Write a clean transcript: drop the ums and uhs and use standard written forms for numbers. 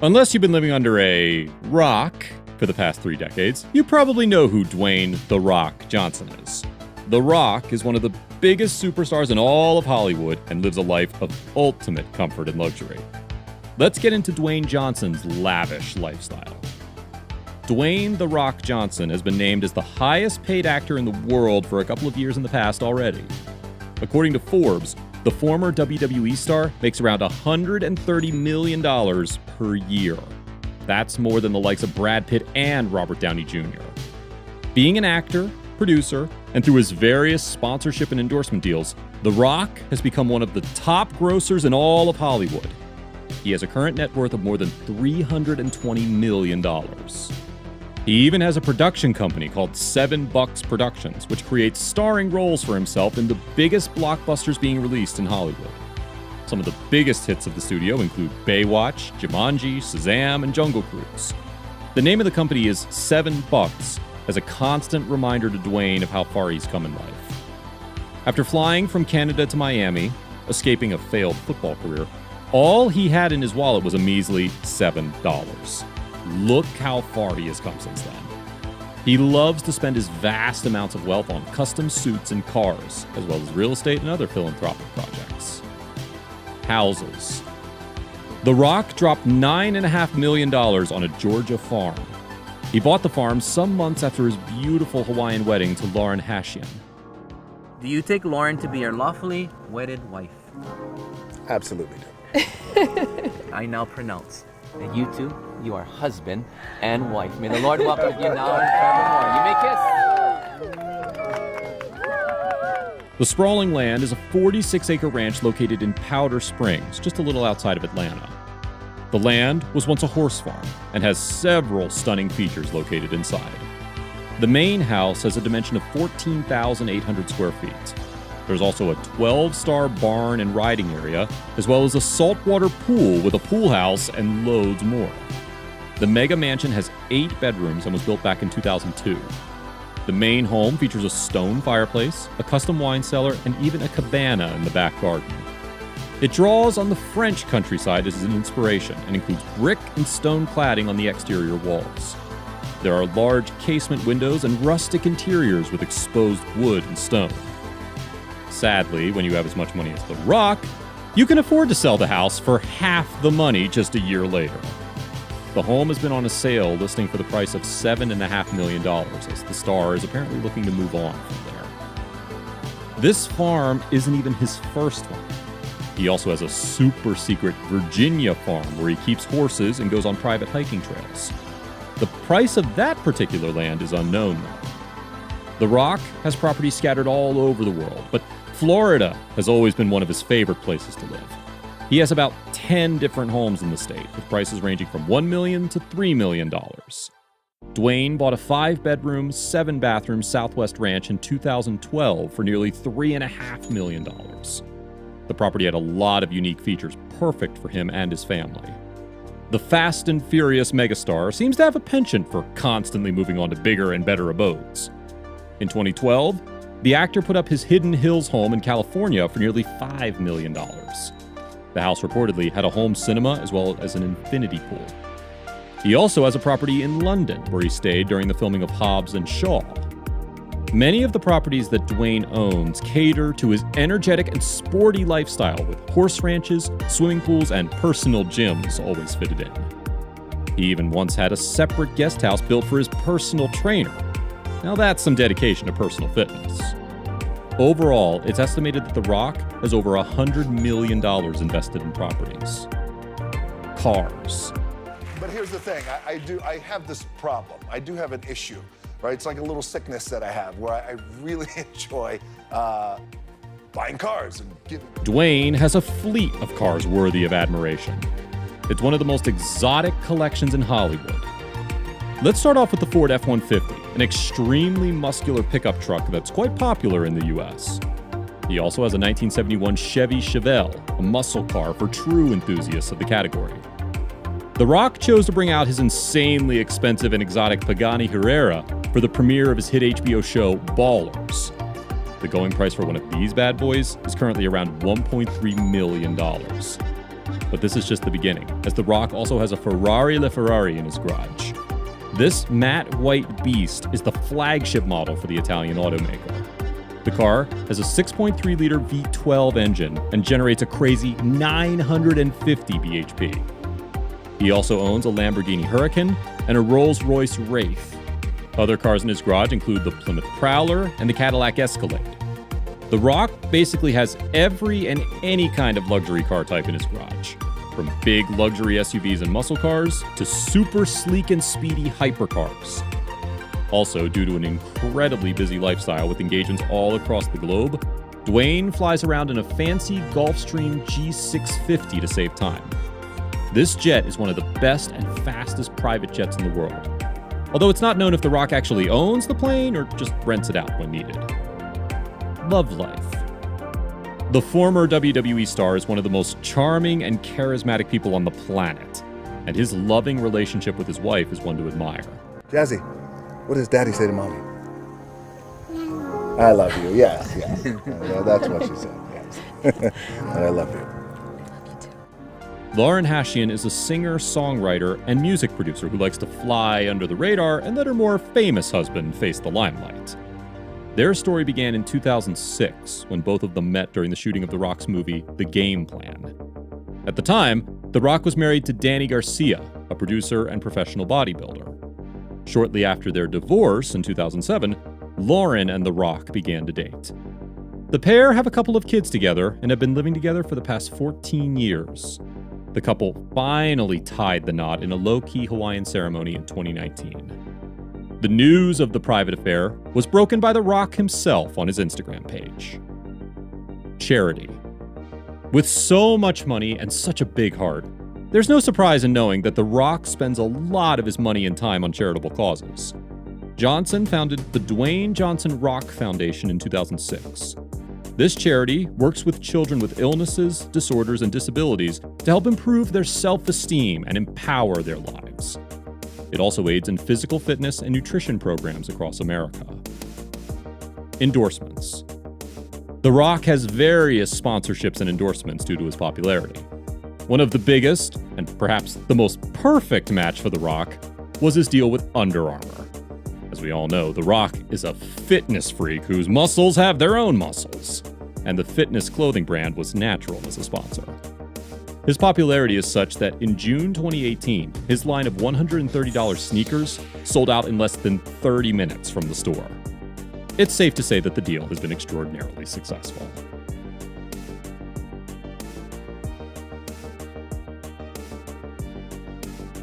Unless you've been living under a rock for the past 3 decades, you probably know who Dwayne "The Rock" Johnson is. The Rock is one of the biggest superstars in all of Hollywood and lives a life of ultimate comfort and luxury. Let's get into Dwayne Johnson's lavish lifestyle. Dwayne "The Rock" Johnson has been named as the highest paid actor in the world for a couple of years in the past already. According to Forbes, the former WWE star makes around $130 million per year. That's more than the likes of Brad Pitt and Robert Downey Jr. Being an actor, producer, and through his various sponsorship and endorsement deals, The Rock has become one of the top grossers in all of Hollywood. He has a current net worth of more than $320 million. He even has a production company called $7 Productions, which creates starring roles for himself in the biggest blockbusters being released in Hollywood. Some of the biggest hits of the studio include Baywatch, Jumanji, Shazam, and Jungle Cruise. The name of the company is $7, as a constant reminder to Dwayne of how far he's come in life. After flying from Canada to Miami, escaping a failed football career, all he had in his wallet was a measly $7. Look how far he has come since then. He loves to spend his vast amounts of wealth on custom suits and cars, as well as real estate and other philanthropic projects. Houses. The Rock dropped $9.5 million on a Georgia farm. He bought the farm some months after his beautiful Hawaiian wedding to Lauren Hashian. Do you take Lauren to be your lawfully wedded wife? Absolutely do. I now pronounce that you two, you are husband and wife. May the Lord welcome you now and forevermore. You may kiss. The sprawling land is a 46-acre ranch located in Powder Springs, just a little outside of Atlanta. The land was once a horse farm and has several stunning features located inside. The main house has a dimension of 14,800 square feet. There's also a 12-star barn and riding area, as well as a saltwater pool with a pool house and loads more. The mega mansion has 8 bedrooms and was built back in 2002. The main home features a stone fireplace, a custom wine cellar, and even a cabana in the back garden. It draws on the French countryside as an inspiration and includes brick and stone cladding on the exterior walls. There are large casement windows and rustic interiors with exposed wood and stone. Sadly, when you have as much money as The Rock, you can afford to sell the house for half the money just a year later. The home has been on a sale listing for the price of $7.5 million, as the star is apparently looking to move on from there. This farm isn't even his first one. He also has a super secret Virginia farm where he keeps horses and goes on private hiking trails. The price of that particular land is unknown, though. The Rock has properties scattered all over the world, but Florida has always been one of his favorite places to live. He has about 10 different homes in the state, with prices ranging from $1 million to $3 million. Dwayne bought a 5-bedroom, 7-bathroom Southwest ranch in 2012 for nearly $3.5 million. The property had a lot of unique features perfect for him and his family. The Fast and Furious megastar seems to have a penchant for constantly moving on to bigger and better abodes. In 2012, the actor put up his Hidden Hills home in California for nearly $5 million. The house reportedly had a home cinema as well as an infinity pool. He also has a property in London where he stayed during the filming of Hobbs and Shaw. Many of the properties that Dwayne owns cater to his energetic and sporty lifestyle, with horse ranches, swimming pools, and personal gyms always fitted in. He even once had a separate guest house built for his personal trainer. Now that's some dedication to personal fitness. Overall, it's estimated that The Rock has over $100 million invested in properties. Cars. But here's the thing, I have this problem. I do have an issue, right? It's like a little sickness that I have where I really enjoy buying cars and getting... Dwayne has a fleet of cars worthy of admiration. It's one of the most exotic collections in Hollywood. Let's start off with the Ford F-150, an extremely muscular pickup truck that's quite popular in the US. He also has a 1971 Chevy Chevelle, a muscle car for true enthusiasts of the category. The Rock chose to bring out his insanely expensive and exotic Pagani Carrera for the premiere of his hit HBO show Ballers. The going price for one of these bad boys is currently around $1.3 million. But this is just the beginning, as The Rock also has a Ferrari LaFerrari in his garage. This matte white beast is the flagship model for the Italian automaker. The car has a 6.3-liter V12 engine and generates a crazy 950 bhp. He also owns a Lamborghini Huracan and a Rolls-Royce Wraith. Other cars in his garage include the Plymouth Prowler and the Cadillac Escalade. The Rock basically has every and any kind of luxury car type in his garage, from big luxury SUVs and muscle cars to super sleek and speedy hypercars. Also, due to an incredibly busy lifestyle with engagements all across the globe, Dwayne flies around in a fancy Gulfstream G650 to save time. This jet is one of the best and fastest private jets in the world, although it's not known if The Rock actually owns the plane or just rents it out when needed. Love life. The former WWE star is one of the most charming and charismatic people on the planet, and his loving relationship with his wife is one to admire. Jazzy, what does Daddy say to Mommy? I love you. Yes. That's what she said. Yes. I love you. Lauren Hashian is a singer, songwriter, and music producer who likes to fly under the radar and let her more famous husband face the limelight. Their story began in 2006 when both of them met during the shooting of The Rock's movie, The Game Plan. At the time, The Rock was married to Danny Garcia, a producer and professional bodybuilder. Shortly after their divorce in 2007, Lauren and The Rock began to date. The pair have a couple of kids together and have been living together for the past 14 years. The couple finally tied the knot in a low-key Hawaiian ceremony in 2019. The news of the private affair was broken by The Rock himself on his Instagram page. Charity. With so much money and such a big heart, there's no surprise in knowing that The Rock spends a lot of his money and time on charitable causes. Johnson founded the Dwayne Johnson Rock Foundation in 2006. This charity works with children with illnesses, disorders, and disabilities to help improve their self-esteem and empower their lives. It also aids in physical fitness and nutrition programs across America. Endorsements. The Rock has various sponsorships and endorsements due to his popularity. One of the biggest, and perhaps the most perfect match for The Rock, was his deal with Under Armour. As we all know, The Rock is a fitness freak whose muscles have their own muscles, and the fitness clothing brand was natural as a sponsor. His popularity is such that in June 2018, his line of $130 sneakers sold out in less than 30 minutes from the store. It's safe to say that the deal has been extraordinarily successful.